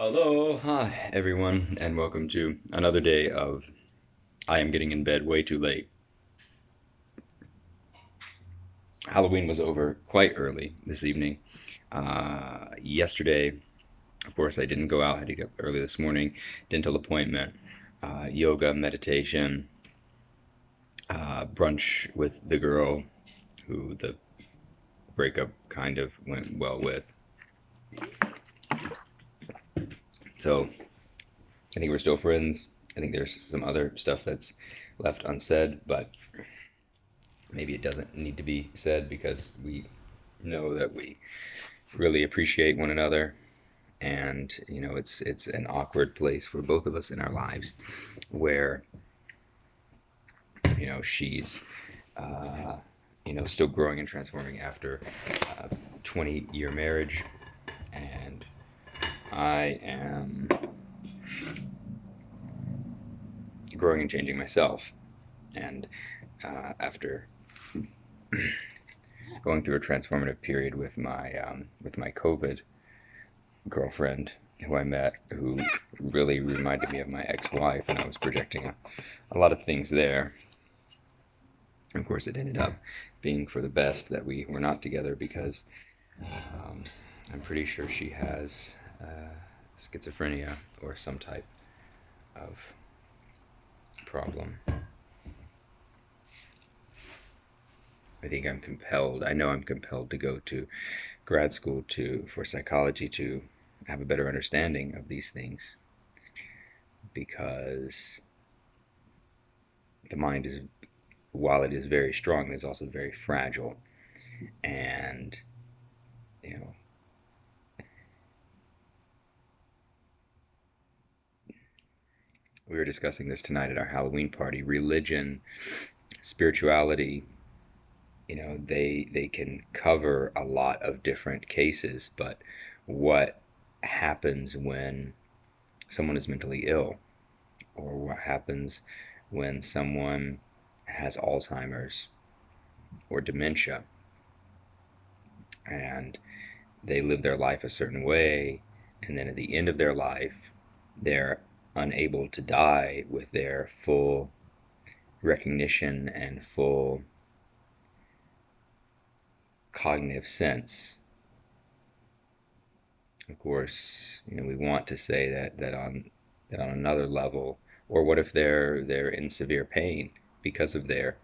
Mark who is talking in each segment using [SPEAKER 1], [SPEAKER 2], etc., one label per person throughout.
[SPEAKER 1] Hi everyone, and welcome to another day of I am getting in bed way too late. Halloween was over quite early this evening. Yesterday, of course, I didn't go out, had to get up early this morning, dental appointment, yoga, meditation, brunch with the girl who the breakup kind of went well with. So I think we're still friends. I think there's some other stuff that's left unsaid, but maybe it doesn't need to be said because we know that we really appreciate one another, and it's an awkward place for both of us in our lives where she's uh, still growing and transforming after a 20-year marriage, and I am growing and changing myself, and after going through a transformative period with my COVID girlfriend who I met, who really reminded me of my ex-wife, and I was projecting a lot of things there. Of course, it ended up being for the best that we were not together because um, I'm pretty sure she has schizophrenia or some type of problem. I know I'm compelled to go to grad school for psychology to have a better understanding of these things because the mind is, while it is very strong, it is also very fragile. And, you know, we were discussing this tonight at our Halloween party. Religion, spirituality, they can cover a lot of different cases, but what happens when someone is mentally ill, or what happens when someone has Alzheimer's or dementia, and they live their life a certain way, and then at the end of their life, they're unable to die with their full recognition and full cognitive sense. Of course, we want to say that on another level, or what if they're in severe pain because of their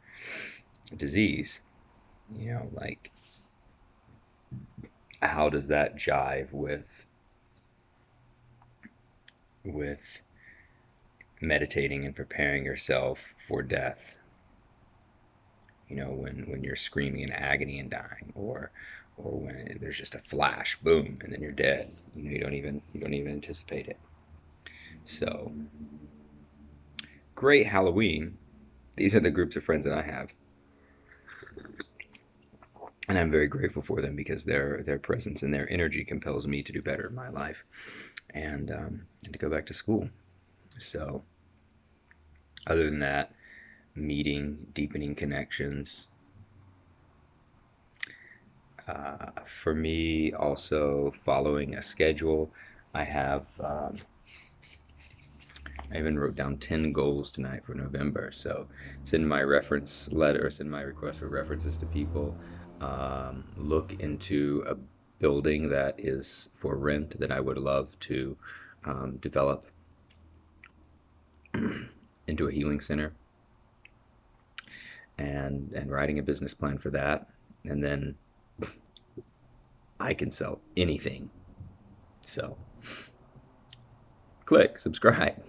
[SPEAKER 1] disease? Like, how does that jive with meditating and preparing yourself for death? When you're screaming in agony and dying, or when there's just a flash, boom, and then you're dead. You don't even anticipate it. So, great Halloween. These are the groups of friends that I have, and I'm very grateful for them because their presence and their energy compels me to do better in my life, and to go back to school. So, other than that, meeting, deepening connections. For me, also following a schedule. I have I even wrote down 10 goals tonight for November. So send my reference letter, send my request for references to people. Look into a building that is for rent that I would love to develop into a healing center, and writing a business plan for that. And then I can sell anything. So click, subscribe,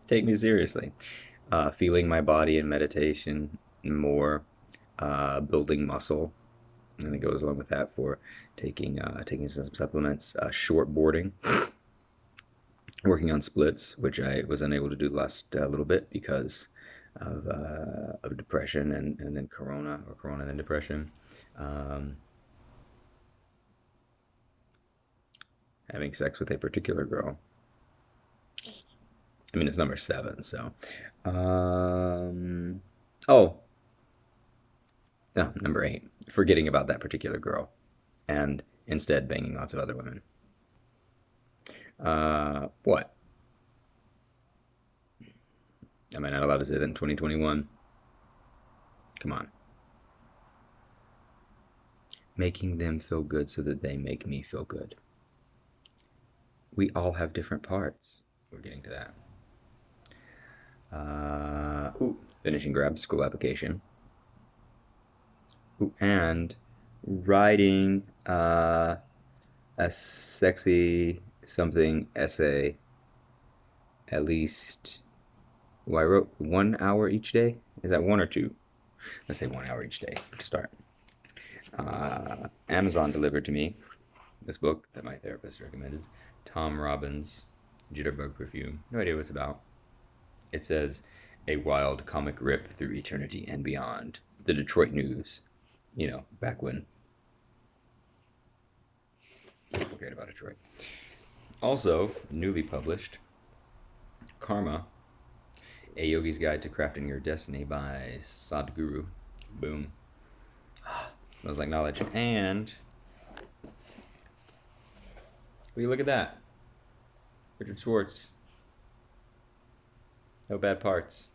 [SPEAKER 1] take me seriously. Feeling my body in meditation more, building muscle, and it goes along with that for taking some supplements, shortboarding, working on splits, which I was unable to do the last little bit because of depression and then corona and then depression. Um, Having sex with a particular girl. I mean, it's number 7, so. Um, oh, no, number 8. Forgetting about that particular girl and instead banging lots of other women. What? Am I not allowed to say that in 2021? Come on. Making them feel good so that they make me feel good. We all have different parts. We're getting to that. Finishing grab school application. Ooh, and writing a sexy something essay at least. Well, I wrote 1 hour each day. Is that 1 or 2? Let's say 1 hour each day to start. Amazon delivered to me this book that my therapist recommended. Tom Robbins, Jitterbug Perfume. No idea what it's about. It says, a wild comic rip through eternity and beyond. The Detroit News. You know, back when. Forget about Detroit. Also, newly published, Karma, A Yogi's Guide to Crafting Your Destiny by Sadhguru. Boom. Smells like knowledge. And, will you look at that? Richard Schwartz. No bad parts.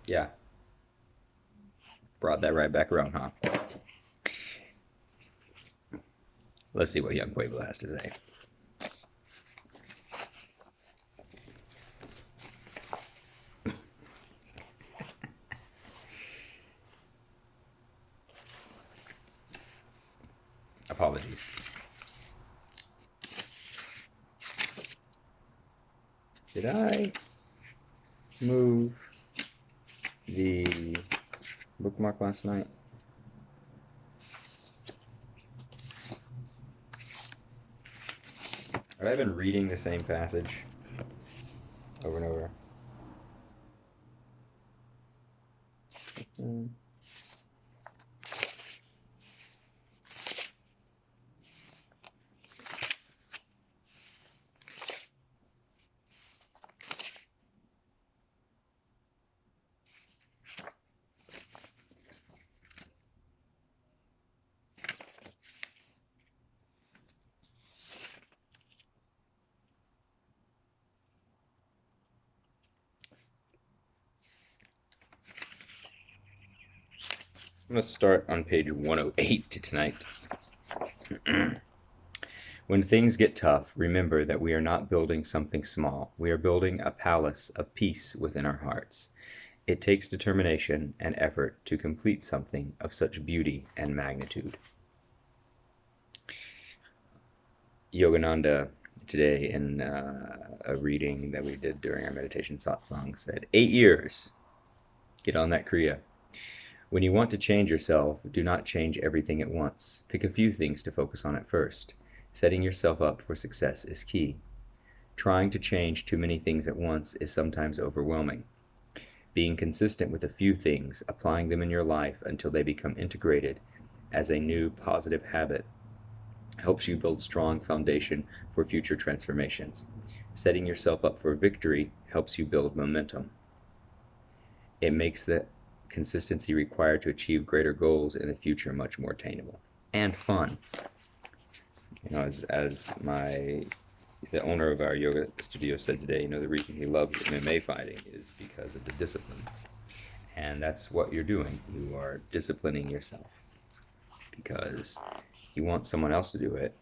[SPEAKER 1] Yeah. Brought that right back around, huh? Let's see what young Pueblo has to say. Apologies. Did I move the bookmark last night? Have I been reading the same passage over and over? I'm going to start on page 108 tonight. When things get tough, remember that we are not building something small. We are building a palace of peace within our hearts. It takes determination and effort to complete something of such beauty and magnitude. Yogananda today in a reading that we did during our meditation satsang said, 8 years. Get on that Kriya. When you want to change yourself, do not change everything at once. Pick a few things to focus on at first. Setting yourself up for success is key. Trying to change too many things at once is sometimes overwhelming. Being consistent with a few things, applying them in your life until they become integrated as a new positive habit, helps you build strong foundation for future transformations. Setting yourself up for victory helps you build momentum. It makes the consistency required to achieve greater goals in the future much more attainable and fun. You know, as the owner of our yoga studio said today, you know, the reason he loves MMA fighting is because of the discipline. And that's what you're doing. You are disciplining yourself because you want someone else to do it,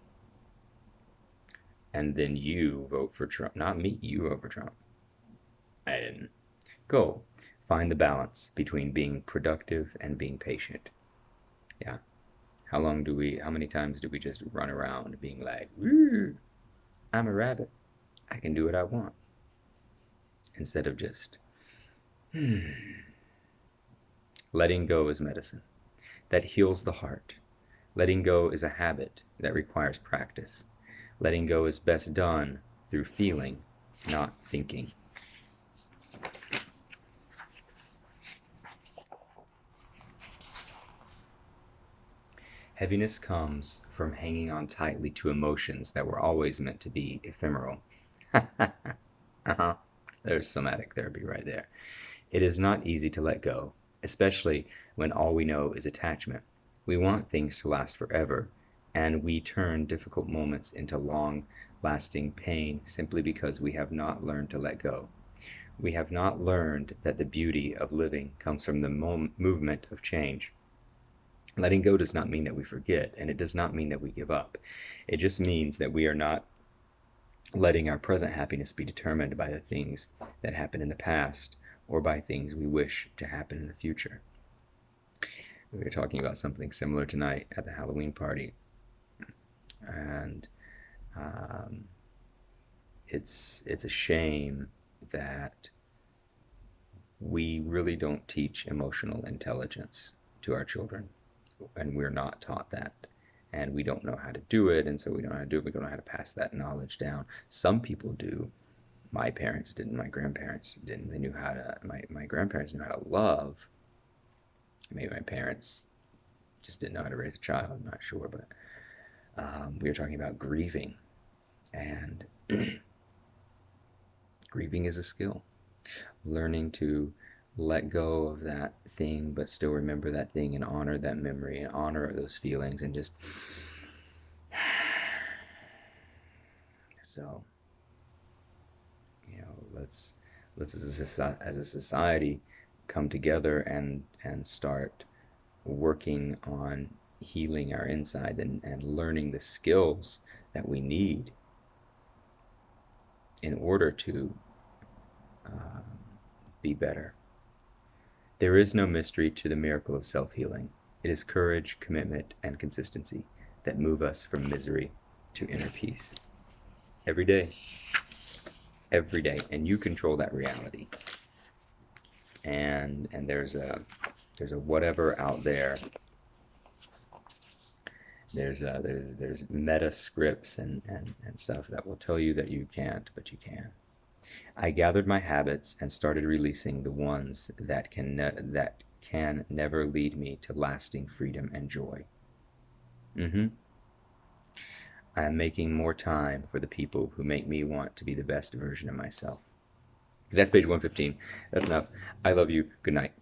[SPEAKER 1] and then you vote for Trump. Not me, you vote for Trump. I didn't. Goal. Find the balance between being productive and being patient. Yeah. How many times do we just run around being like, woo, I'm a rabbit. I can do what I want. Instead of just, Letting go is medicine that heals the heart. Letting go is a habit that requires practice. Letting go is best done through feeling, not thinking. Heaviness comes from hanging on tightly to emotions that were always meant to be ephemeral. There's somatic therapy right there. It is not easy to let go, especially when all we know is attachment. We want things to last forever, and we turn difficult moments into long-lasting pain simply because we have not learned to let go. We have not learned that the beauty of living comes from the movement of change. Letting go does not mean that we forget, and it does not mean that we give up. It just means that we are not letting our present happiness be determined by the things that happened in the past or by things we wish to happen in the future. We were talking about something similar tonight at the Halloween party, and it's a shame that we really don't teach emotional intelligence to our children, and we're not taught that, and we don't know how to do it, and so we don't know how to do it. We don't know how to pass that knowledge down. Some people do. My parents didn't. My grandparents didn't. They knew how to. My grandparents knew how to love. Maybe my parents just didn't know how to raise a child. I'm not sure, but we were talking about grieving, and grieving is a skill. Learning to let go of that thing, but still remember that thing and honor that memory and honor those feelings, and just so, let's as a society come together and start working on healing our inside, and learning the skills that we need in order to be better. There is no mystery to the miracle of self-healing. It is courage, commitment, and consistency that move us from misery to inner peace. Every day. Every day. And you control that reality. And there's a whatever out there. There's meta scripts and stuff that will tell you that you can't, but you can. I gathered my habits and started releasing the ones that can never lead me to lasting freedom and joy. I am making more time for the people who make me want to be the best version of myself. That's page 115. That's enough. I love you. Good night.